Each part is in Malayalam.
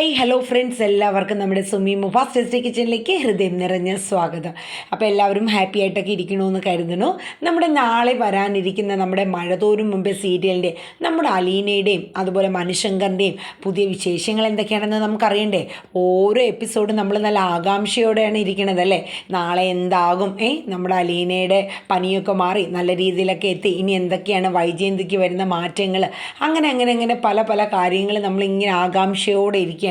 ഹായ് ഹലോ ഫ്രണ്ട്സ്, എല്ലാവർക്കും നമ്മുടെ സുമി മുഫാസ് ടെസ്റ്റി കിച്ചണിലേക്ക് ഹൃദയം നിറഞ്ഞ സ്വാഗതം. അപ്പോൾ എല്ലാവരും ഹാപ്പി ആയിട്ടൊക്കെ ഇരിക്കണമെന്ന് കരുതുന്നു. നമ്മുടെ നാളെ വരാനിരിക്കുന്ന നമ്മുടെ മഴതോരും മുമ്പേ സീരിയലിൻ്റെ നമ്മുടെ അലീനയുടെയും അതുപോലെ മനുശങ്കറിൻ്റെയും പുതിയ വിശേഷങ്ങൾ എന്തൊക്കെയാണെന്ന് നമുക്കറിയണ്ടേ. ഓരോ എപ്പിസോഡും നമ്മൾ നല്ല ആകാംക്ഷയോടെയാണ് ഇരിക്കണത് അല്ലേ. നാളെ എന്താകും, നമ്മുടെ അലീനയുടെ പനിയൊക്കെ മാറി നല്ല രീതിയിലൊക്കെ എത്തി, ഇനി എന്തൊക്കെയാണ് വൈജയന്തിക്ക് വരുന്ന മാറ്റങ്ങൾ, അങ്ങനെ പല പല കാര്യങ്ങൾ നമ്മളിങ്ങനെ ആകാംക്ഷയോടെ ഇരിക്കുകയാണ്.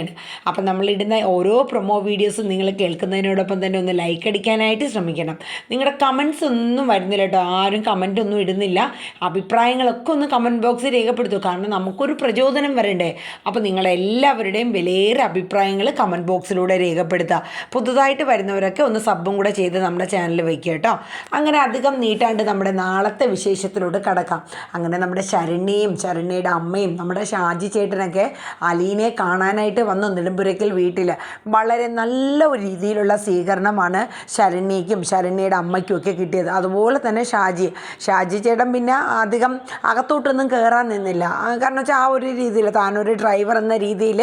അപ്പം നമ്മളിടുന്ന ഓരോ പ്രൊമോ വീഡിയോസും നിങ്ങൾ കേൾക്കുന്നതിനോടൊപ്പം തന്നെ ഒന്ന് ലൈക്ക് അടിക്കാനായിട്ട് ശ്രമിക്കണം. നിങ്ങളുടെ കമൻസ് ഒന്നും വരുന്നില്ല കേട്ടോ, ആരും കമൻ്റ് ഒന്നും ഇടുന്നില്ല. അഭിപ്രായങ്ങളൊക്കെ ഒന്ന് കമൻറ്റ് ബോക്സിൽ രേഖപ്പെടുത്തുക, കാരണം നമുക്കൊരു പ്രചോദനം വരണ്ടേ. അപ്പോൾ നിങ്ങളെല്ലാവരുടെയും വിലയേറെ അഭിപ്രായങ്ങൾ കമൻറ്റ് ബോക്സിലൂടെ രേഖപ്പെടുത്തുക. പുതുതായിട്ട് വരുന്നവരൊക്കെ ഒന്ന് സബും കൂടെ ചെയ്ത് നമ്മുടെ ചാനൽ വയ്ക്കുക കേട്ടോ. അങ്ങനെ അധികം നീട്ടാണ്ട് നമ്മുടെ നാളത്തെ വിശേഷത്തിലൂടെ കടക്കാം. അങ്ങനെ നമ്മുടെ ശരണ്യയുടെ അമ്മയും നമ്മുടെ ഷാജി ചേട്ടനൊക്കെ അലീനയെ കാണാനായിട്ട് വന്നു നെടുമ്പുരയ്ക്കൽ വീട്ടിൽ. വളരെ നല്ല ഒരു രീതിയിലുള്ള സ്വീകരണമാണ് ശരണ്യയുടെ അമ്മയ്ക്കും ഒക്കെ കിട്ടിയത്. അതുപോലെ തന്നെ ഷാജി ചേട്ടൻ പിന്നെ അധികം അകത്തോട്ടൊന്നും കയറാൻ നിന്നില്ല. കാരണം വെച്ചാൽ ആ ഒരു രീതിയിൽ താനൊരു ഡ്രൈവർ എന്ന രീതിയിൽ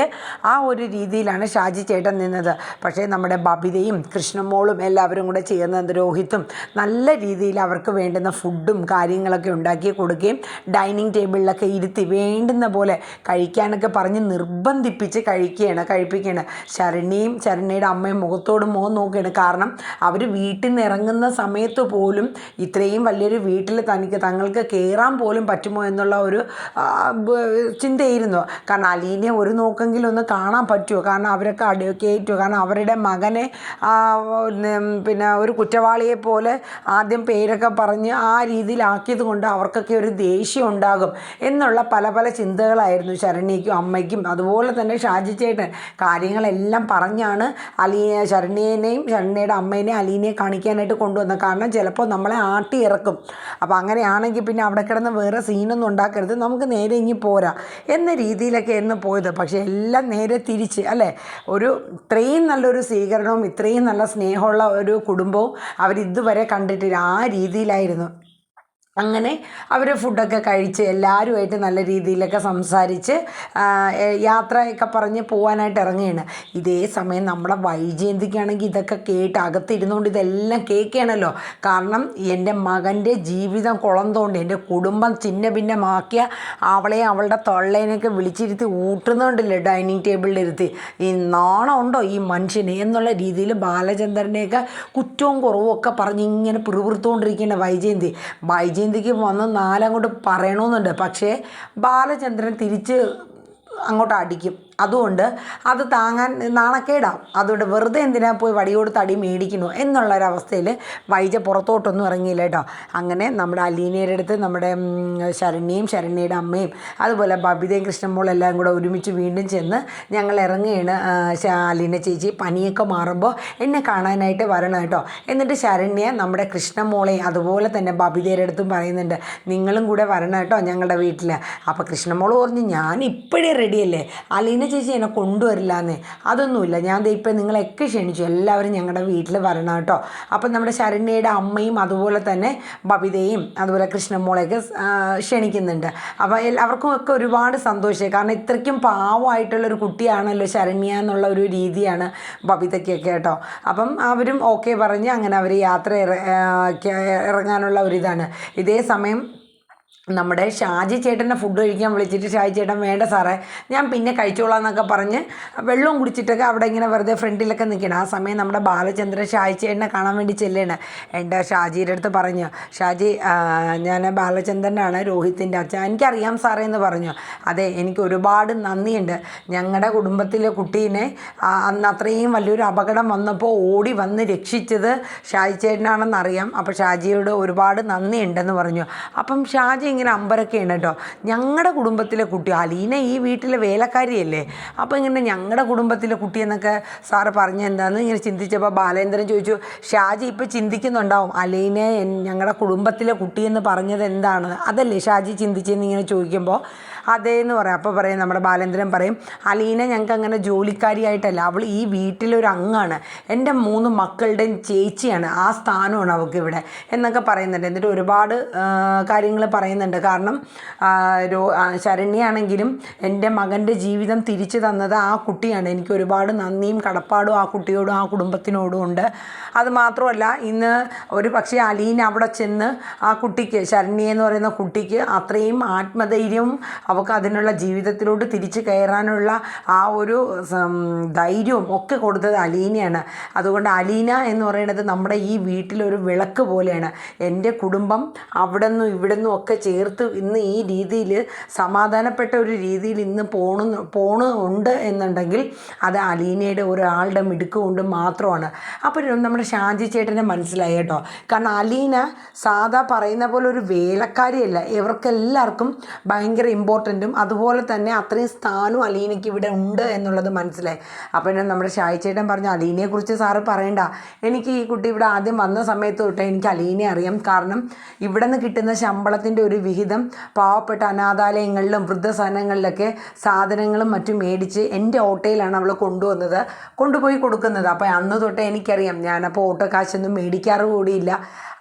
ആ ഒരു രീതിയിലാണ് ഷാജി ചേട്ടൻ നിന്നത്. പക്ഷേ നമ്മുടെ ബബിതയും കൃഷ്ണമോളും എല്ലാവരും കൂടെ ചേർന്ന് രോഹിത്തും നല്ല രീതിയിൽ അവർക്ക് വേണ്ടുന്ന ഫുഡും കാര്യങ്ങളൊക്കെ ഉണ്ടാക്കി കൊടുക്കുകയും ഡൈനിങ് ടേബിളിലൊക്കെ ഇരുത്തി വേണ്ടുന്ന പോലെ കഴിക്കാനൊക്കെ പറഞ്ഞ് നിർബന്ധിപ്പിച്ച് കഴിപ്പിക്കുകയാണ്. ശരണ്യയുടെ അമ്മയും മുഖത്തോട് മുഖം നോക്കുകയാണ്. കാരണം അവർ വീട്ടിൽ നിന്ന് ഇറങ്ങുന്ന സമയത്ത് പോലും ഇത്രയും വലിയൊരു വീട്ടിൽ തങ്ങൾക്ക് കയറാൻ പോലും പറ്റുമോ എന്നുള്ള ഒരു ചിന്തയായിരുന്നു. കാരണം അലീനയെ ഒരു നോക്കെങ്കിലും ഒന്ന് കാണാൻ പറ്റുമോ, കാരണം അവരൊക്കെ കയറ്റുമോ, കാരണം അവരുടെ മകനെ പിന്നെ ഒരു കുറ്റവാളിയെ പോലെ ആദ്യം പേരൊക്കെ പറഞ്ഞ് ആ രീതിയിലാക്കിയത് കൊണ്ട് അവർക്കൊക്കെ ഒരു ദേഷ്യം ഉണ്ടാകും എന്നുള്ള പല പല ചിന്തകളായിരുന്നു ശരണ്യയ്ക്കും അമ്മയ്ക്കും. അതുപോലെ തന്നെ ഷാജി ചേട്ടൻ കാര്യങ്ങളെല്ലാം പറഞ്ഞാണ് ശരണ്യയുടെ അമ്മേനെയും അലീനയെ കാണിക്കാനായിട്ട് കൊണ്ടുവന്നത്. കാരണം ചിലപ്പോൾ നമ്മളെ ആട്ടി ഇറക്കും. അപ്പോൾ അങ്ങനെയാണെങ്കിൽ പിന്നെ അവിടെ കിടന്ന് വേറെ സീനൊന്നും ഉണ്ടാക്കരുത്, നമുക്ക് നേരെ ഇങ്ങി പോരാ എന്ന രീതിയിലൊക്കെ എന്ന് പോയത്. പക്ഷേ എല്ലാം നേരെ തിരിച്ച് അല്ലേ. ഇത്രയും നല്ലൊരു സ്വീകരണവും ഇത്രയും നല്ല സ്നേഹമുള്ള ഒരു കുടുംബവും അവരിതുവരെ കണ്ടിട്ടില്ല. ആ രീതിയിലായിരുന്നു. അങ്ങനെ അവർ ഫുഡൊക്കെ കഴിച്ച് എല്ലാവരുമായിട്ട് നല്ല രീതിയിലൊക്കെ സംസാരിച്ച് യാത്രയൊക്കെ പറഞ്ഞ് പോകാനായിട്ട് ഇറങ്ങുകയാണ്. ഇതേ സമയം നമ്മുടെ വൈജയന്തിക്കാണെങ്കിൽ ഇതൊക്കെ കേട്ട് അകത്തിരുന്നുകൊണ്ട് ഇതെല്ലാം കേൾക്കുകയാണല്ലോ. കാരണം എൻ്റെ മകൻ്റെ ജീവിതം കുളം തോണ്ടി എൻ്റെ കുടുംബം ചിന്ന ഭിന്നമാക്കിയ അവളുടെ തൊള്ളേനൊക്കെ വിളിച്ചിരുത്തി ഊട്ടുന്നുണ്ടല്ലോ ഡൈനിങ് ടേബിളിലിരുത്തി. ഈ നാണമുണ്ടോ ഈ മനുഷ്യന് എന്നുള്ള രീതിയിൽ ബാലചന്ദ്രനെയൊക്കെ കുറ്റവും കുറവും ഒക്കെ പറഞ്ഞ് ഇങ്ങനെ പിറുപിറുത്തുകൊണ്ടിരിക്കുകയാണ് വൈജയന്തിക്ക് വന്ന് നാലങ്ങോട്ട് പറയണമെന്നുണ്ട്. പക്ഷേ ബാലചന്ദ്രൻ തിരിച്ച് അങ്ങോട്ട് അടിക്കും. അതുകൊണ്ട് അത് താങ്ങാൻ നാണക്കേടാവും. അതുകൊണ്ട് വെറുതെ എന്തിനാ പോയി വടിയോട് തടി മേടിക്കണോ എന്നുള്ളൊരവസ്ഥയിൽ വൈജ പുറത്തോട്ടൊന്നും ഇറങ്ങിയില്ല കേട്ടോ. അങ്ങനെ നമ്മുടെ അലീനയുടെ അടുത്ത് നമ്മുടെ ശരണ്യയുടെ അമ്മയും അതുപോലെ ബബിതയും കൃഷ്ണമോളെല്ലാം കൂടെ ഒരുമിച്ച് വീണ്ടും ചെന്ന് ഞങ്ങൾ ഇറങ്ങുകയാണ്. അലീന ചേച്ചി പനിയൊക്കെ മാറുമ്പോൾ എന്നെ കാണാനായിട്ട് വരണം കേട്ടോ. എന്നിട്ട് ശരണ്യ നമ്മുടെ കൃഷ്ണമോളെയും അതുപോലെ തന്നെ ബബിതയുടെ അടുത്തും പറയുന്നുണ്ട്, നിങ്ങളും കൂടെ വരണം കേട്ടോ ഞങ്ങളുടെ വീട്ടിൽ. അപ്പോൾ കൃഷ്ണമോൾ പറഞ്ഞു, ഞാൻ ഇപ്പോഴേ റെഡിയല്ലേ, അലീന ചേച്ചി എന്നെ കൊണ്ടുവരില്ലാന്നേ. അതൊന്നുമില്ല, ഞാൻ ഇപ്പം നിങ്ങളെയൊക്കെ ക്ഷണിച്ചു, എല്ലാവരും ഞങ്ങളുടെ വീട്ടിൽ വരണം കേട്ടോ. അപ്പം നമ്മുടെ ശരണ്യയുടെ അമ്മയും അതുപോലെ തന്നെ ബബിതയും അതുപോലെ കൃഷ്ണമോളെയൊക്കെ ക്ഷണിക്കുന്നുണ്ട്. അപ്പോൾ അവർക്കും ഒക്കെ ഒരുപാട് സന്തോഷമായി. കാരണം ഇത്രയ്ക്കും പാവമായിട്ടുള്ളൊരു കുട്ടിയാണല്ലോ ശരണ്യ എന്നുള്ള ഒരു രീതിയാണ് ബബിതയ്ക്കൊക്കെ കേട്ടോ. അപ്പം അവരും ഓക്കെ പറഞ്ഞ് അങ്ങനെ അവർ യാത്ര ഇറങ്ങാനുള്ള ഒരിതാണ്. ഇതേ സമയം നമ്മുടെ ഷാജി ചേട്ടനെ ഫുഡ് കഴിക്കാൻ വിളിച്ചിട്ട് ഷാജി ചേട്ടൻ വേണ്ട സാറേ ഞാൻ പിന്നെ കഴിച്ചോളാം എന്നൊക്കെ പറഞ്ഞ് വെള്ളവും കുടിച്ചിട്ടൊക്കെ അവിടെ ഇങ്ങനെ വെറുതെ ഫ്രണ്ടിലൊക്കെ നിൽക്കണം. ആ സമയം നമ്മുടെ ബാലചന്ദ്രൻ ഷാജി ചേട്ടനെ കാണാൻ വേണ്ടി ചെല്ലുകയാണ്. എൻ്റെ ഷാജിയുടെ അടുത്ത് പറഞ്ഞു, ഷാജി ഞാൻ ബാലചന്ദ്രനാണ്, രോഹിത്തിൻ്റെ അച്ഛൻ, എനിക്കറിയാം സാറേ എന്ന് പറഞ്ഞു. അതെ, എനിക്ക് ഒരുപാട് നന്ദിയുണ്ട്. ഞങ്ങളുടെ കുടുംബത്തിലെ കുട്ടീനെ അന്ന് അത്രയും വലിയൊരു അപകടം വന്നപ്പോൾ ഓടി വന്ന് രക്ഷിച്ചത് ഷാജി ചേട്ടനാണെന്നറിയാം. അപ്പോൾ ഷാജിയോട് ഒരുപാട് നന്ദിയുണ്ടെന്ന് പറഞ്ഞു. അപ്പം ഷാജി ഇങ്ങനെ അമ്പരൊക്കെയാണ് കേട്ടോ. ഞങ്ങളുടെ കുടുംബത്തിലെ കുട്ടി, അലീന ഈ വീട്ടിലെ വേലക്കാരിയല്ലേ, അപ്പോൾ ഇങ്ങനെ ഞങ്ങളുടെ കുടുംബത്തിലെ കുട്ടി എന്നൊക്കെ സാറ് പറഞ്ഞ എന്താണെന്ന് ഇങ്ങനെ ചിന്തിച്ചപ്പോൾ ബാലേന്ദ്രൻ ചോദിച്ചു, ഷാജി ഇപ്പോൾ ചിന്തിക്കുന്നുണ്ടാവും അലീന ഞങ്ങളുടെ കുടുംബത്തിലെ കുട്ടിയെന്ന് പറഞ്ഞത് എന്താണ്, അതല്ലേ ഷാജി ചിന്തിച്ചെന്ന് ഇങ്ങനെ ചോദിക്കുമ്പോൾ അതേന്ന് പറയാം. അപ്പോൾ പറയും നമ്മുടെ ബാലേന്ദ്രൻ പറയും, അലീന ഞങ്ങൾക്ക് അങ്ങനെ ജോലിക്കാരിയായിട്ടല്ല, അവൾ ഈ വീട്ടിലൊരു അംഗമാണ്, എൻ്റെ 3 മക്കളുടെയും ചേച്ചിയാണ്, ആ സ്ഥാനമാണ് അവൾക്ക് ഇവിടെ എന്നൊക്കെ പറയുന്നുണ്ട്. എന്നിട്ട് ഒരുപാട് കാര്യങ്ങൾ പറയുന്നുണ്ട്. പറയുന്നുണ്ട്. കാരണം ശരണ്യാണെങ്കിലും എൻ്റെ മകൻ്റെ ജീവിതം തിരിച്ചു തന്നത് ആ കുട്ടിയാണ്. എനിക്ക് ഒരുപാട് നന്ദിയും കടപ്പാടും ആ കുട്ടിയോടും ആ കുടുംബത്തിനോടും ഉണ്ട്. അതുമാത്രമല്ല, ഇന്ന് ഒരു പക്ഷേ അലീന അവിടെ ചെന്ന് ആ കുട്ടിക്ക്, ശരണ്യ എന്ന് പറയുന്ന കുട്ടിക്ക് അത്രയും ആത്മധൈര്യവും അവൾക്ക് അതിനുള്ള ജീവിതത്തിലോട്ട് തിരിച്ചു കയറാനുള്ള ആ ഒരു ധൈര്യവും ഒക്കെ കൊടുത്തത് അലീനയാണ്. അതുകൊണ്ട് അലീന എന്ന് പറയുന്നത് നമ്മുടെ ഈ വീട്ടിലൊരു വിളക്ക് പോലെയാണ്. എൻ്റെ കുടുംബം അവിടെ നിന്നും ഇവിടെ നിന്നും ഒക്കെ ചേർത്ത് ഇന്ന് ഈ രീതിയിൽ സമാധാനപ്പെട്ട ഒരു രീതിയിൽ ഇന്ന് ഉണ്ട് എന്നുണ്ടെങ്കിൽ അത് അലീനയുടെ ഒരാളുടെ മിടുക്ക് കൊണ്ട് മാത്രമാണ്. അപ്പോൾ നമ്മുടെ ഷാജി ചേട്ടനെ മനസ്സിലായി കേട്ടോ. കാരണം അലീന സാധാ പറയുന്ന പോലെ ഒരു വേലക്കാരിയല്ല, ഇവർക്കെല്ലാവർക്കും ഭയങ്കര ഇമ്പോർട്ടൻറ്റും അതുപോലെ തന്നെ അത്രയും സ്ഥാനവും അലീനയ്ക്ക് ഇവിടെ ഉണ്ട് എന്നുള്ളത് മനസ്സിലായി. അപ്പോൾ നമ്മുടെ ഷാജി ചേട്ടൻ പറഞ്ഞു, അലീനയെക്കുറിച്ച് സാറ് പറയണ്ട, എനിക്ക് ഈ കുട്ടി ഇവിടെ ആദ്യം വന്ന സമയത്ത് തൊട്ടേ എനിക്ക് അലീനയെ അറിയാം. കാരണം ഇവിടെ നിന്ന് കിട്ടുന്ന ശമ്പളത്തിൻ്റെ ഒരു വിഹിതം പാവപ്പെട്ട അനാഥാലയങ്ങളിലും വൃദ്ധസദനങ്ങളിലൊക്കെ സാധനങ്ങളും മറ്റും മേടിച്ച് എൻ്റെ ഓട്ടോയിലാണ് അവൾ കൊണ്ടുപോയി കൊടുക്കുന്നത്. അപ്പോൾ അന്ന് തൊട്ടേ എനിക്കറിയാം. ഞാനപ്പോൾ ഓട്ടോ കാശൊന്നും മേടിക്കാറ് കൂടിയില്ല,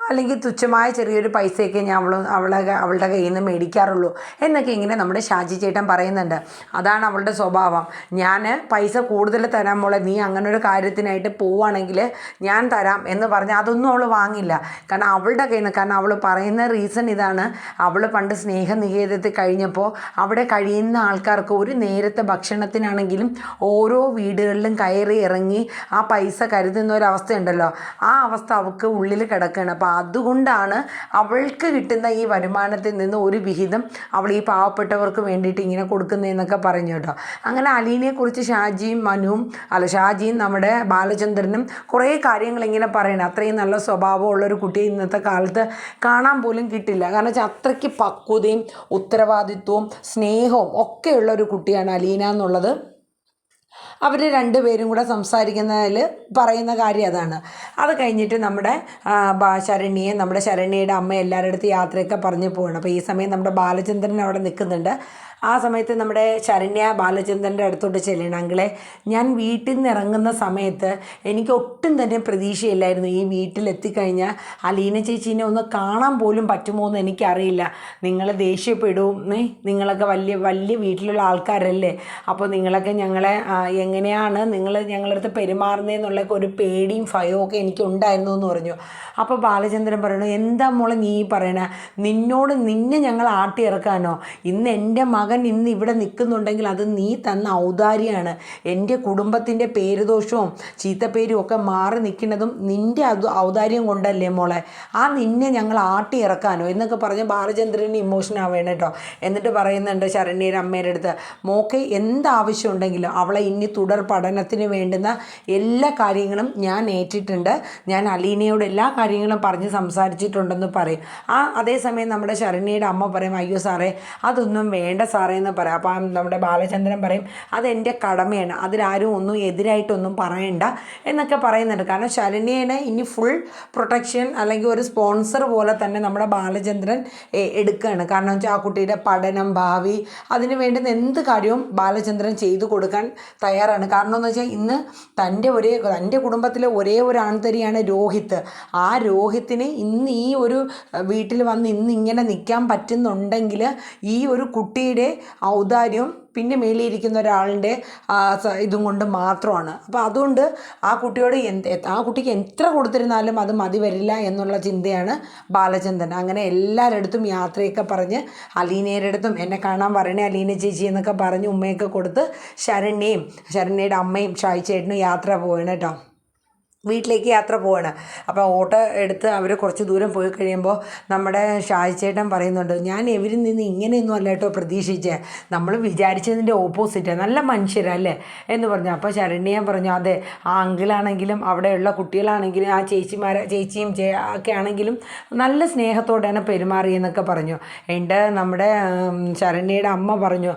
അല്ലെങ്കിൽ തുച്ഛമായ ചെറിയൊരു പൈസയൊക്കെ ഞാൻ അവളുടെ കയ്യിൽ നിന്ന് മേടിക്കാറുള്ളൂ എന്നൊക്കെ ഇങ്ങനെ നമ്മുടെ ഷാജി ചേട്ടൻ പറയുന്നുണ്ട്. അതാണ് അവളുടെ സ്വഭാവം. ഞാൻ പൈസ കൂടുതൽ തരാൻ മോളെ, നീ അങ്ങനെ ഒരു കാര്യത്തിനായിട്ട് പോവുകയാണെങ്കിൽ ഞാൻ തരാം എന്ന് പറഞ്ഞാൽ അതൊന്നും അവൾ വാങ്ങില്ല. കാരണം അവളുടെ കയ്യിൽ നിന്ന്, കാരണം അവൾ പറയുന്ന റീസൺ ഇതാണ്, അവൾ പണ്ട് സ്നേഹനികേതത്തിൽ കഴിഞ്ഞപ്പോൾ അവിടെ കഴിയുന്ന ആൾക്കാർക്ക് ഒരു നേരത്തെ ഭക്ഷണത്തിനാണെങ്കിലും ഓരോ വീടുകളിലും കയറി ഇറങ്ങി ആ പൈസ കരുതുന്ന ഒരവസ്ഥയുണ്ടല്ലോ, ആ അവസ്ഥ അവൾക്ക് ഉള്ളിൽ കിടക്കുകയാണ്. അപ്പോൾ അതുകൊണ്ടാണ് അവൾക്ക് കിട്ടുന്ന ഈ വരുമാനത്തിൽ നിന്ന് ഒരു വിഹിതം അവൾ ഈ പാവപ്പെട്ടവർക്ക് വേണ്ടിയിട്ട് ഇങ്ങനെ കൊടുക്കുന്നതെന്നൊക്കെ പറഞ്ഞു കേട്ടോ. അങ്ങനെ അലീനയെക്കുറിച്ച് ഷാജിയും നമ്മുടെ ബാലചന്ദ്രനും കുറേ കാര്യങ്ങൾ ഇങ്ങനെ പറയണം. അത്രയും നല്ല സ്വഭാവമുള്ളൊരു കുട്ടിയെ ഇന്നത്തെ കാലത്ത് കാണാൻ പോലും കിട്ടില്ല. കാരണം വെച്ചാൽ അത്രയ്ക്ക് പക്വതയും ഉത്തരവാദിത്വവും സ്നേഹവും ഒക്കെയുള്ള ഒരു കുട്ടിയാണ് അലീന എന്നുള്ളത് അവർ രണ്ടുപേരും കൂടെ സംസാരിക്കുന്നതിൽ പറയുന്ന കാര്യം അതാണ്. അത് കഴിഞ്ഞിട്ട് നമ്മുടെ ശരണ്യയുടെ അമ്മ എല്ലാവരുടെ അടുത്ത് യാത്രയൊക്കെ പറഞ്ഞു പോകണം. അപ്പോൾ ഈ സമയം നമ്മുടെ ബാലചന്ദ്രൻ അവിടെ നിൽക്കുന്നുണ്ട്. ആ സമയത്ത് നമ്മുടെ ശരണ്യ ബാലചന്ദ്രൻ്റെ അടുത്തോട്ട് ചെല്ലണം, അങ്കിളെ ഞാൻ വീട്ടിൽ നിന്ന് ഇറങ്ങുന്ന സമയത്ത് എനിക്ക് ഒട്ടും തന്നെ പ്രതീക്ഷയില്ലായിരുന്നു ഈ വീട്ടിലെത്തിക്കഴിഞ്ഞാൽ അലീന ചേച്ചീനെ ഒന്ന് കാണാൻ പോലും പറ്റുമോ എന്ന് എനിക്കറിയില്ല. നിങ്ങൾ ദേഷ്യപ്പെടും, നിങ്ങളൊക്കെ വലിയ വലിയ വീട്ടിലുള്ള ആൾക്കാരല്ലേ, അപ്പോൾ നിങ്ങളൊക്കെ ഞങ്ങളെ എങ്ങനെയാണ് നിങ്ങൾ ഞങ്ങളുടെ അടുത്ത് പെരുമാറുന്നതെന്നുള്ളൊക്കെ ഒരു പേടിയും ഭയവും ഒക്കെ എനിക്കുണ്ടായിരുന്നു എന്ന് പറഞ്ഞു. അപ്പോൾ ബാലചന്ദ്രൻ പറയണു, എന്താ മോളെ നീ പറയണ, നിന്നെ ഞങ്ങൾ ആട്ടിയിറക്കാനോ? ഇന്ന് എൻ്റെ മകൻ ഇന്ന് ഇവിടെ നിൽക്കുന്നുണ്ടെങ്കിൽ അത് നീ തന്ന ഔദാര്യമാണ്. എൻ്റെ കുടുംബത്തിൻ്റെ പേരുദോഷവും ചീത്തപ്പേരും ഒക്കെ മാറി നിൽക്കുന്നതും നിൻ്റെ ഔദാര്യം കൊണ്ടല്ലേ മോളെ, നിന്നെ ഞങ്ങൾ ആട്ടിയിറക്കാനോ എന്നൊക്കെ പറഞ്ഞ് ബാലചന്ദ്രന് ഇമോഷൻ ആവേണം കേട്ടോ. എന്നിട്ട് പറയുന്നുണ്ട് ശരണ്യയുടെ അമ്മയുടെ അടുത്ത്, മോക്കെ എന്താവശ്യം ഉണ്ടെങ്കിലും അവളെ ഇനി തുടർ പഠനത്തിന് വേണ്ടുന്ന എല്ലാ കാര്യങ്ങളും ഞാൻ ഏറ്റിട്ടുണ്ട്, ഞാൻ അലീനയോട് എല്ലാ കാര്യങ്ങളും പറഞ്ഞ് സംസാരിച്ചിട്ടുണ്ടെന്ന് പറയും. അതേസമയം നമ്മുടെ ശരണ്യയുടെ അമ്മ പറയും, അയ്യോ സാറേ അതൊന്നും വേണ്ട സാറേ എന്ന് പറയാം. അപ്പം നമ്മുടെ ബാലചന്ദ്രൻ പറയും, അതെൻ്റെ കടമയാണ്, അതിലാരും ഒന്നും എതിരായിട്ടൊന്നും പറയണ്ട എന്നൊക്കെ പറയുന്നുണ്ട്. കാരണം ശരണ്യനെ ഇനി ഫുൾ പ്രൊട്ടക്ഷൻ അല്ലെങ്കിൽ ഒരു സ്പോൺസർ പോലെ തന്നെ നമ്മുടെ ബാലചന്ദ്രൻ എടുക്കുകയാണ്. കാരണം വെച്ചാൽ ആ കുട്ടിയുടെ പഠനം, ഭാവി, അതിന് വേണ്ടുന്ന എന്ത് കാര്യവും ബാലചന്ദ്രൻ ചെയ്തു കൊടുക്കാൻ തയ്യാറാണ്. കാരണം എന്ന് വെച്ചാൽ ഇന്ന് തൻ്റെ കുടുംബത്തിലെ ഒരേ ഒരു ആൺതരിയാണ് രോഹിത്ത്. ആ രോഹിത്തിന് ഇന്ന് ഈ ഒരു വീട്ടിൽ വന്ന് ഇന്ന് ഇങ്ങനെ നിൽക്കാൻ പറ്റുന്നുണ്ടെങ്കിൽ ഈ ഒരു കുട്ടിയുടെ ഔദാര്യവും പിന്നെ മേലിയിരിക്കുന്ന ഒരാളിൻ്റെ ഇതും കൊണ്ട് മാത്രമാണ്. അപ്പോൾ അതുകൊണ്ട് ആ കുട്ടിക്ക് എത്ര കൊടുത്തിരുന്നാലും അത് മതി വരില്ല എന്നുള്ള ചിന്തയാണ് ബാലചന്ദ്രൻ. അങ്ങനെ എല്ലാവരുടെ അടുത്തും യാത്രയൊക്കെ പറഞ്ഞ് അലീനയുടെ അടുത്തും എന്നെ കാണാൻ വരണേ അലീന ചേച്ചി എന്നൊക്കെ പറഞ്ഞ് ഉമ്മയൊക്കെ കൊടുത്ത് ശരണ്യയുടെ അമ്മയും ഷായി ചേട്ടനും യാത്ര പോകണം കേട്ടോ. വീട്ടിലേക്ക് യാത്ര പോവാണ്. അപ്പോൾ ഓട്ടോ എടുത്ത് അവർ കുറച്ച് ദൂരം പോയി കഴിയുമ്പോൾ നമ്മുടെ ഷാജിച്ചേട്ടൻ പറയുന്നുണ്ട്, ഞാൻ ഇവരിൽ നിന്ന് ഇങ്ങനെയൊന്നും അല്ല കേട്ടോ പ്രതീക്ഷിച്ചേ, നമ്മൾ വിചാരിച്ചതിൻ്റെ ഓപ്പോസിറ്റ്, നല്ല മനുഷ്യരല്ലേ എന്ന് പറഞ്ഞു. അപ്പോൾ ശരണ്യ പറഞ്ഞു, അതെ ആ അങ്കിളാണെങ്കിലും അവിടെയുള്ള കുട്ടികളാണെങ്കിലും ആ ചേച്ചിയും ഒക്കെ ആണെങ്കിലും നല്ല സ്നേഹത്തോടെയാണ് പെരുമാറിയെന്നൊക്കെ പറഞ്ഞു. നമ്മുടെ ശരണ്യയുടെ അമ്മ പറഞ്ഞു,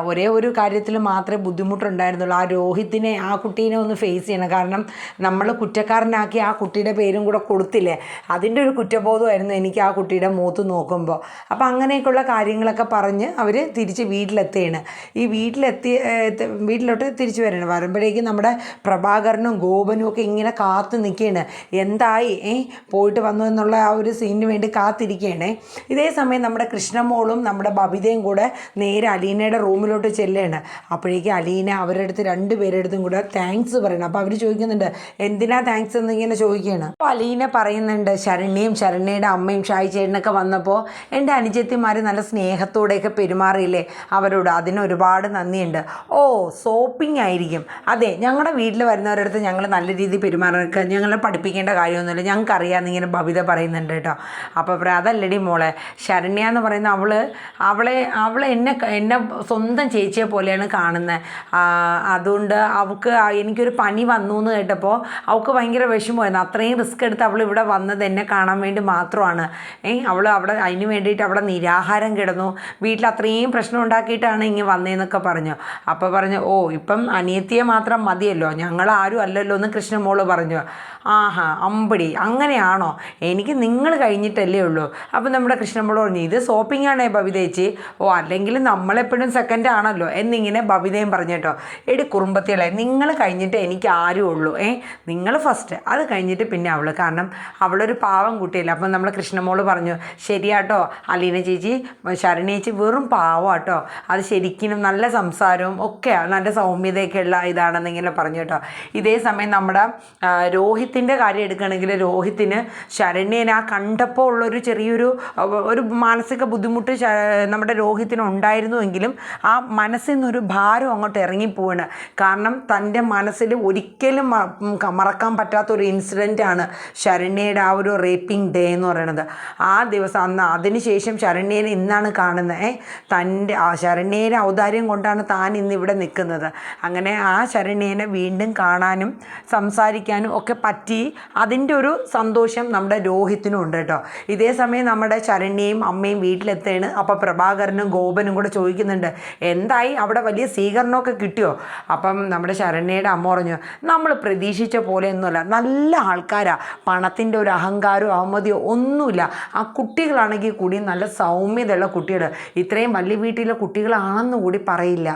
ഒരേ ഒരു കാര്യത്തിൽ മാത്രമേ ബുദ്ധിമുട്ടുണ്ടായിരുന്നുള്ളൂ, ആ രോഹിത്തിനെ ആ കുട്ടീനെ ഒന്ന് ഫേസ് ചെയ്യണം. കാരണം നമ്മൾ കുറ്റക്കാരനാക്കി ആ കുട്ടിയുടെ പേരും കൂടെ കൊടുത്തില്ലേ, അതിൻ്റെ ഒരു കുറ്റബോധമായിരുന്നു എനിക്ക് ആ കുട്ടിയുടെ മുഖത്ത് നോക്കുമ്പോൾ. അപ്പോൾ അങ്ങനെയൊക്കെയുള്ള കാര്യങ്ങളൊക്കെ പറഞ്ഞ് അവർ തിരിച്ച് വീട്ടിലെത്തുകയാണ്. ഈ വീട്ടിലോട്ട് തിരിച്ചു വരികയാണ്. വരുമ്പോഴേക്കും നമ്മുടെ പ്രഭാകരനും ഗോപനും ഒക്കെ ഇങ്ങനെ കാത്തു നിൽക്കുകയാണ്. എന്തായി പോയിട്ട് വന്നു എന്നുള്ള ആ ഒരു സീനിന് വേണ്ടി കാത്തിരിക്കുകയാണ്. ഇതേ സമയം നമ്മുടെ കൃഷ്ണമോളും നമ്മുടെ ബബിതയും കൂടെ നേരെ അലീനയുടെ റൂമിലോട്ട് ചെല്ലുകയാണ്. അപ്പോഴേക്കും അലീന അവരുടെ അടുത്ത് രണ്ടുപേരുടെ അടുത്തും കൂടെ താങ്ക്സ് പറയണം. അപ്പോൾ അവർ ചോദിക്കുന്നുണ്ട് എന്തിനാ താങ്ക്സ് എന്നിങ്ങനെ ചോദിക്കുകയാണ്. അപ്പോൾ അലീന പറയുന്നുണ്ട് ശരണ്യയുടെ അമ്മയും ഷായി ചേട്ടനൊക്കെ വന്നപ്പോൾ എൻ്റെ അനുജത്തിമാർ നല്ല സ്നേഹത്തോടെയൊക്കെ പെരുമാറിയില്ലേ അവരോട്, അതിന് ഒരുപാട് നന്ദിയുണ്ട്. ഓ സോപ്പിംഗ് ആയിരിക്കും. അതെ, ഞങ്ങളുടെ വീട്ടിൽ വരുന്നവരുടെ അടുത്ത് ഞങ്ങൾ നല്ല രീതിയിൽ പെരുമാറാനൊക്കെ ഞങ്ങളെ പഠിപ്പിക്കേണ്ട കാര്യമൊന്നുമില്ല, ഞങ്ങൾക്കറിയാമെന്ന് ഇങ്ങനെ ബബിത പറയുന്നുണ്ട് കേട്ടോ. അപ്പോൾ അതല്ലടി മോളെ, ശരണ്യ എന്ന് പറയുന്ന അവളെ എന്നെ സ്വന്തം ചേച്ചിയെ പോലെയാണ് കാണുന്നത്. അതുകൊണ്ട് അവൾക്ക് എനിക്കൊരു പനി വന്നു എന്ന് കേട്ടപ്പോൾ അവൾക്ക് ഭയങ്കര വിഷമമായിരുന്നു. അത്രയും റിസ്ക് എടുത്ത് അവൾ ഇവിടെ വന്നത് എന്നെ കാണാൻ വേണ്ടി മാത്രമാണ്. അവൾ അവിടെ അതിന് വേണ്ടിയിട്ട് അവിടെ നിരാഹാരം കിടന്നു, വീട്ടിൽ അത്രയും പ്രശ്നം ഉണ്ടാക്കിയിട്ടാണ് ഇങ്ങനെ വന്നതെന്നൊക്കെ പറഞ്ഞു. അപ്പോൾ പറഞ്ഞു ഓ ഇപ്പം അനിയത്തിയെ മാത്രം മതിയല്ലോ, ഞങ്ങളാരും അല്ലല്ലോ എന്ന് കൃഷ്ണമോള് പറഞ്ഞു. ആഹാ അമ്പടി അങ്ങനെയാണോ, എനിക്ക് നിങ്ങൾ കഴിഞ്ഞിട്ടല്ലേ ഉള്ളൂ. അപ്പോൾ നമ്മുടെ കൃഷ്ണമോള് പറഞ്ഞു ഇത് സോപ്പിംഗ് ആണേ ബബിതേച്ചി. ഓ അല്ലെങ്കിൽ നമ്മളെപ്പോഴും സെക്കൻഡ് ആണല്ലോ എന്നിങ്ങനെ ബബിതയും പറഞ്ഞു കേട്ടോ. എടി കുറുമ്പത്തികളെ, നിങ്ങൾ കഴിഞ്ഞിട്ട് എനിക്ക് ആരും ഉള്ളൂ, നിങ്ങൾ ഫസ്റ്റ്, അത് കഴിഞ്ഞിട്ട് പിന്നെ അവൾ. കാരണം അവളൊരു പാവം കുട്ടിയല്ല. അപ്പം നമ്മൾ കൃഷ്ണമോള് പറഞ്ഞു ശരിയാട്ടോ അലീന ചേച്ചി, ശരണി ചേച്ചി വെറും പാവമാട്ടോ, അത് ശരിക്കും നല്ല സംസാരവും ഒക്കെ നല്ല സൗമ്യതയൊക്കെ ഉള്ള ഇതാണെന്നിങ്ങനെ പറഞ്ഞു കേട്ടോ. ഇതേ സമയം നമ്മുടെ രോഹിത്തിൻ്റെ കാര്യം എടുക്കുകയാണെങ്കിൽ രോഹിത്തിന് ശരണ്യനെ ആ കണ്ടപ്പോൾ ഉള്ളൊരു ചെറിയൊരു മാനസിക ബുദ്ധിമുട്ട് നമ്മുടെ രോഹിത്തിന് ഉണ്ടായിരുന്നുവെങ്കിലും ആ മനസ്സിൽ നിന്നൊരു ഭാരം അങ്ങോട്ട് ഇറങ്ങിപ്പോവാണ്. കാരണം തൻ്റെ മനസ്സിൽ ഒരിക്കലും മറക്കാൻ പറ്റാത്തൊരു ഇൻസിഡൻ്റാണ് ശരണ്യയുടെ ആ ഒരു റേപ്പിംഗ് ഡേ എന്ന് പറയുന്നത്. ആ ദിവസം അതിനുശേഷം ശരണ്യനെ ഇന്നാണ് കാണുന്നത്. ശരണ്യയുടെ ഔദാര്യം കൊണ്ടാണ് താൻ ഇന്നിവിടെ നിൽക്കുന്നത്. അങ്ങനെ ആ ശരണ്യനെ വീണ്ടും കാണാനും സംസാരിക്കാനും ഒക്കെ പറ്റി, അതിൻ്റെ ഒരു സന്തോഷം നമ്മുടെ രോഹിത്തിനും ഉണ്ട് കേട്ടോ. ഇതേ സമയം നമ്മുടെ ശരണ്യയും അമ്മയും വീട്ടിലെത്തുകയാണ്. അപ്പോൾ പ്രഭാകരനും ഗോപനും കൂടെ ചോദിക്കുന്നുണ്ട് എന്തായി അവിടെ വലിയ സ്വീകരണമൊക്കെ കിട്ടിയോ. അപ്പം നമ്മുടെ ശരണ്യയുടെ അമ്മ പറഞ്ഞു നമ്മൾ പ്രതീക്ഷിച്ച പോലെയൊന്നുമല്ല, നല്ല ആൾക്കാരാണ്, പണത്തിൻ്റെ ഒരു അഹങ്കാരമോ അഹമ്മതിയോ ഒന്നുമില്ല. ആ കുട്ടികളാണെങ്കിൽ കൂടി നല്ല സൗമ്യതയുള്ള കുട്ടികൾ, ഇത്രയും വലിയ വീട്ടിലെ കുട്ടികളാണെന്ന് കൂടി പറയില്ല.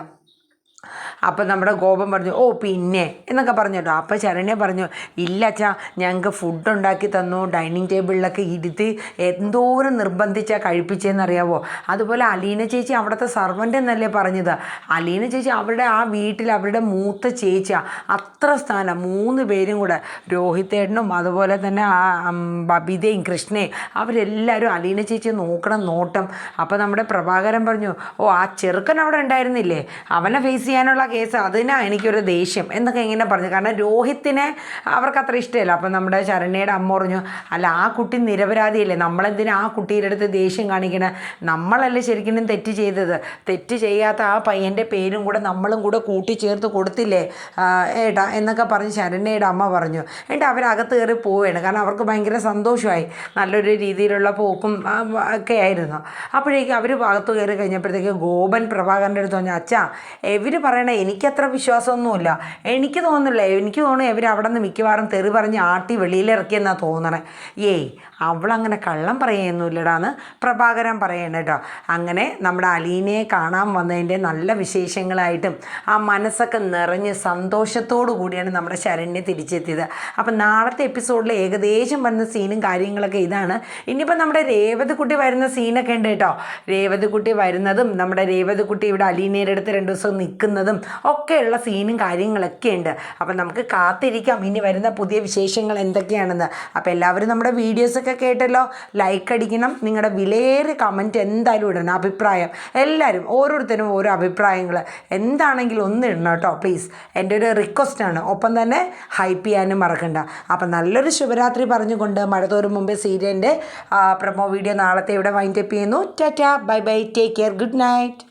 അപ്പം നമ്മുടെ ഗോപൻ പറഞ്ഞു ഓ പിന്നെ എന്നൊക്കെ പറഞ്ഞു കേട്ടോ. അപ്പോൾ ശരണ്യ പറഞ്ഞു ഇല്ല അച്ഛാ, ഞങ്ങൾക്ക് ഫുഡ് ഉണ്ടാക്കി തന്നു, ഡൈനിങ് ടേബിളിലൊക്കെ ഇരുത്തി എന്തോരം നിർബന്ധിച്ചാൽ കഴിപ്പിച്ചതെന്നറിയാവോ. അതുപോലെ അലീന ചേച്ചി അവിടുത്തെ സർവൻ്റ് എന്നല്ലേ പറഞ്ഞത്. അലീന ചേച്ചി അവരുടെ ആ വീട്ടിൽ അവരുടെ മൂത്ത ചേച്ചിയാണ്, അത്ര സ്ഥാനം. 3 പേരും കൂടെ, രോഹിത്തേട്ടനും അതുപോലെ തന്നെ ആ ബബിതയും കൃഷ്ണയും, അവരെല്ലാവരും അലീന ചേച്ചി നോക്കണം നോട്ടം. അപ്പോൾ നമ്മുടെ പ്രഭാകരൻ പറഞ്ഞു ഓ ആ ചെറുക്കൻ അവിടെ ഉണ്ടായിരുന്നില്ലേ, അവനെ ഫേസ് ചെയ്യാനുള്ള കേസ്, അതിനാ എനിക്കൊരു ദേഷ്യം എന്നൊക്കെ ഇങ്ങനെ പറഞ്ഞു. കാരണം രോഹിത്തിനെ അവർക്ക് അത്ര ഇഷ്ടമല്ല. അപ്പം നമ്മുടെ ശരണ്യയുടെ അമ്മ പറഞ്ഞു അല്ല ആ കുട്ടി നിരപരാധിയല്ലേ, നമ്മളെന്തിനാ ആ കുട്ടിയുടെ അടുത്ത് ദേഷ്യം കാണിക്കണേ, നമ്മളല്ലേ ശരിക്കും തെറ്റ് ചെയ്തത്, തെറ്റ് ചെയ്യാത്ത ആ പയ്യൻ്റെ പേരും കൂടെ നമ്മളും കൂടെ കൂട്ടിച്ചേർത്ത് കൊടുത്തില്ലേ ഏട്ടാ എന്നൊക്കെ പറഞ്ഞ് ശരണ്യയുടെ അമ്മ പറഞ്ഞു. എന്നിട്ട് അവരകത്ത് കയറി പോവുകയാണ്. കാരണം അവർക്ക് ഭയങ്കര സന്തോഷമായി, നല്ലൊരു രീതിയിലുള്ള പോക്കും ഒക്കെ ആയിരുന്നു. അപ്പോഴേക്കും അവർ അകത്ത് കയറി കഴിഞ്ഞപ്പോഴത്തേക്ക് ഗോപൻ പ്രഭാകരൻ്റെ അടുത്ത് പറഞ്ഞു അച്ഛാ ഇവർ പറയണേ എനിക്കത്ര വിശ്വാസമൊന്നുമില്ല, എനിക്ക് തോന്നുന്നു ഇവർ അവിടെ നിന്ന് മിക്കവാറും തെറി പറഞ്ഞ് ആട്ടി വെളിയിലിറക്കിയെന്നാണ് തോന്നണേ. അവളങ്ങനെ കള്ളം പറയുന്നില്ലടാന്ന് പ്രഭാകരൻ പറയണം കേട്ടോ. അങ്ങനെ നമ്മുടെ അലീനയെ കാണാൻ വന്നതിൻ്റെ നല്ല വിശേഷങ്ങളായിട്ടും ആ മനസ്സൊക്കെ നിറഞ്ഞ് സന്തോഷത്തോടു കൂടിയാണ് നമ്മുടെ ശരണ്യ തിരിച്ചെത്തിയത്. അപ്പം നാളത്തെ എപ്പിസോഡിൽ ഏകദേശം വരുന്ന സീനും കാര്യങ്ങളൊക്കെ ഇതാണ്. ഇനിയിപ്പോൾ നമ്മുടെ രേവതിക്കുട്ടി വരുന്ന സീനൊക്കെ ഉണ്ട് കേട്ടോ. രേവതിക്കുട്ടി വരുന്നതും നമ്മുടെ രേവതിക്കുട്ടി ഇവിടെ അലീനയുടെ അടുത്ത് 2 ദിവസം നിൽക്കുന്നതും ഒക്കെയുള്ള സീനും കാര്യങ്ങളൊക്കെ ഉണ്ട്. അപ്പം നമുക്ക് കാത്തിരിക്കാം ഇനി വരുന്ന പുതിയ വിശേഷങ്ങൾ എന്തൊക്കെയാണെന്ന്. അപ്പോൾ എല്ലാവരും നമ്മുടെ വീഡിയോസൊക്കെ കേട്ടല്ലോ, ലൈക്ക് അടിക്കണം, നിങ്ങളുടെ വിലയേറിയ കമൻറ്റ് എന്തായാലും ഇടണം, അഭിപ്രായം എല്ലാവരും ഓരോരുത്തരും ഓരോ അഭിപ്രായങ്ങൾ എന്താണെങ്കിലും ഒന്ന് ഇടണം കേട്ടോ പ്ലീസ്, എൻ്റെ ഒരു റിക്വസ്റ്റാണ്. ഒപ്പം തന്നെ ഹൈപ്പ് ചെയ്യാനും മറക്കണ്ട. അപ്പം നല്ലൊരു ശുഭരാത്രി പറഞ്ഞുകൊണ്ട് മഴ തോരും മുമ്പേ സീരിയലിൻ്റെ പ്രൊമോ വീഡിയോ നാളത്തെ ഇവിടെ വൈൻഡപ്പ് ചെയ്യുന്നു. Tata bye bye, take care, good night.